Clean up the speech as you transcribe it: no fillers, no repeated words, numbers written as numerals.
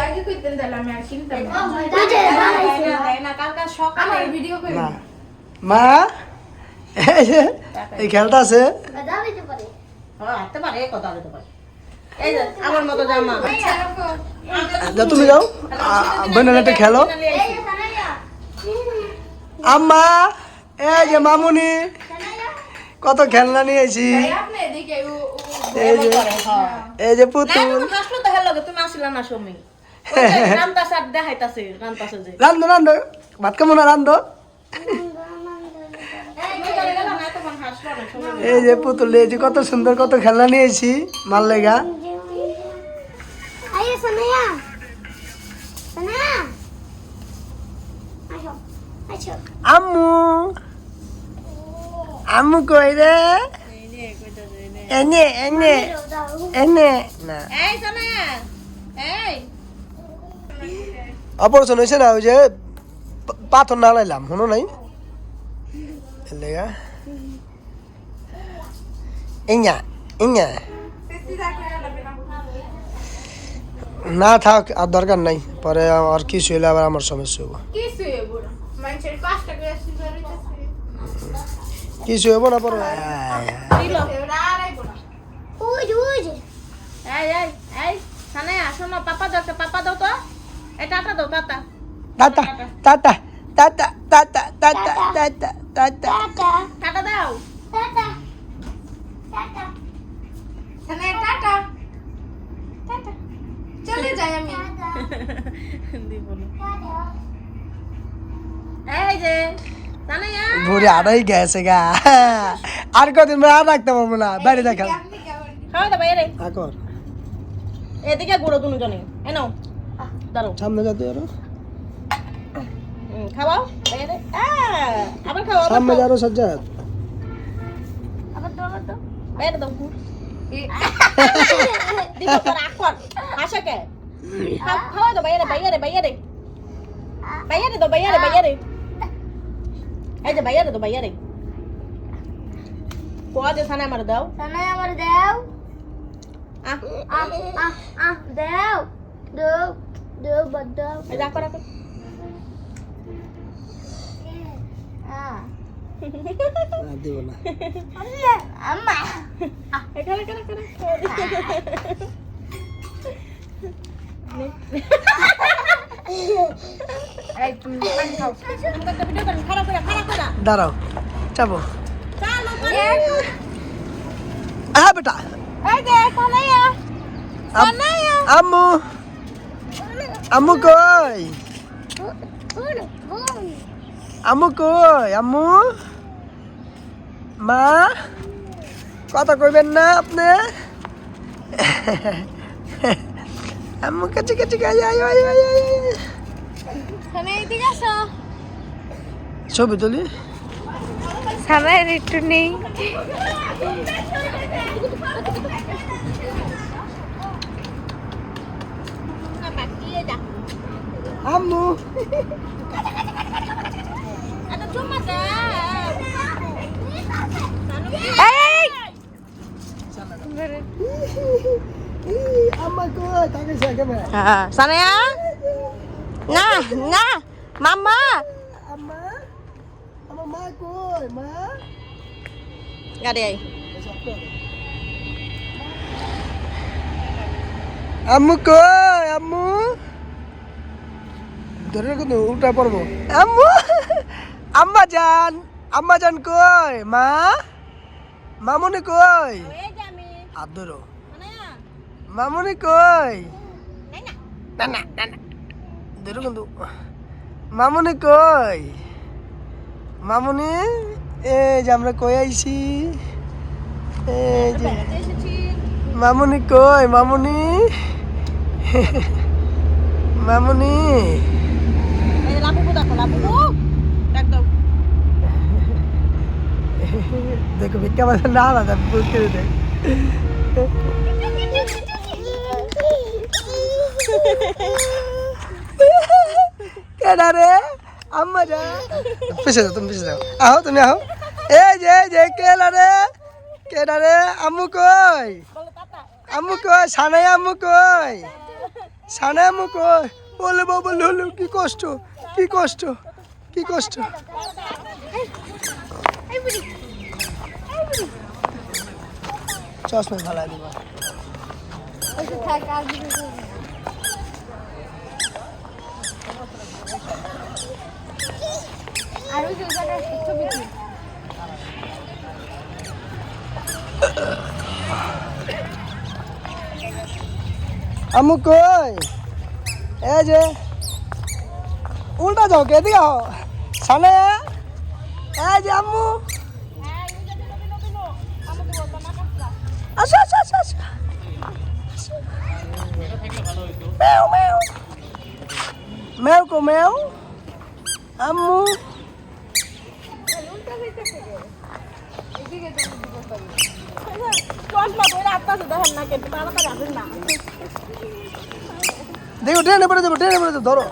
আগে কইতেন তাহলে আমি আর কিনতাম না কালকা সকালে আমার ভিডিও করি না মা এই খেলটা আছে হাঁটতে পারে কথা বলতে পারে এই যে আমার মতো জামা আচ্ছা রাখো যা তুমি যাও বোনের একটা খেলো আম্মা এই যে মামুনি কত খেলনা নিয়েছি ভাই আপনি এদিকে এই যে এই যে পুতুল হাসলো তো হেলো তুমি আসিলা না সমী রান্তাছে আর দেখাইতাছে রান্তাছে যে রান্ধো রান্ধো ভাত কেমন রান্ধো এই যে পুতুল নিয়েছি কত সুন্দর কত খেলনা নিয়েছি মাল লেগা আম্মু আম্মু কই রে এনে এনে এনে না এই সানায়া এই অপারেশন হয়েছে না ওই যে পাথর না লাইলাম শোনো নাই লেগা ইঞ্জা ইঞ্জা না থাক আর দরকার নাই পরে আর কিছু হইলে আবার আমার সমস্যা হবো কিছু বুড়ো মানুষের 5 টাকা আসি ধরিতেছে কিছু হবো না পরে দিলো এরা আর আইবো না এই এই এই সানায়া শোনো পাপা দাও তো এই টাটা দাও tata tata tata tata tata tata tata tata tata দাও সানায়া টাটা টাটা চলে যাই আমি দিব না এই যে সানায়া ভোরে আড়াই গেছে গা আর কদিন আর রাখতে পারবো না বাইরে দেখাল আপনি কেমন খাওয়া দাও বাইরে আকর এদিকে গুঁড়ো দুজনে এ নাও দাঁড়াও সামনে যাতে আরো খাওয়াও বাইরে আবার খাওয়াও সামনে যারো সাজ্জাদ আবার দাও বাইরে দাও দিব তোর আকর হাসা কে খাওয়া দাও বাইরে দাও বাইরে এই যে বাইরে দাও কোয়া যে সানা আমার দাও এই যা করা দিব না এখানে এই তুমি পানি খাও একটা ভিডিও করেন খারাপ করে দাঁড়াও চাপো চালো হ্যাঁ বেটা এই যে সানায়া আম্মু আম্মু কই আম্মু কই আম্মু মা কথা কইবেন না আপনি আম্মু কাছে কাছে সানায়া এদিকে আসো ছবি তুলি সানায়ার একটু নেই আম্মু এটা চুম্মা দাও আম্মা কই তাকে সাকেবে সানায়া না মাম্মা আম্মা আমার মা কই মা গাড়ি আই আম্মু কই আম্মু ধরে কিন্তু উল্টা পড়বো আম্মু আম্মা জান কই মা মামুনি কই এই যে আমি হাত ধরো সানায়া মামুনি কই না না ধরো কিন্তু মামুনি কই মামুনি এই যে আমরা কই আইছি এই যে এসেছি মামুনি কই মামুনি মামুনি এই লাপুকু দেখো লাপুকু দেখ দাও দেখো ভিক্ষা বাজার না আলাদা বুঝতে দে কেডা রে আম্মা যা পিছে যাও তুমি পিছে যাও আহো তুমি আহো এই যে কেডা রে আম্মু কই বলো টাটা আম্মু কই সানাই আম্মু কই সানা আম্মু কই বলে বাবা লুলু কি কষ্ট কি কষ্ট কি কষ্ট চশমা ভালো দিব আর ওই জায়গাটা ছবি তুল আম্মু কই এই যে উল্টা যাও কে দিও সানা এই যে আম্মু আসো আসো আসো আসো মেও মেও মেও কো মেও আম্মু দেখো ট্রেনে পড়ে যাবো ধরো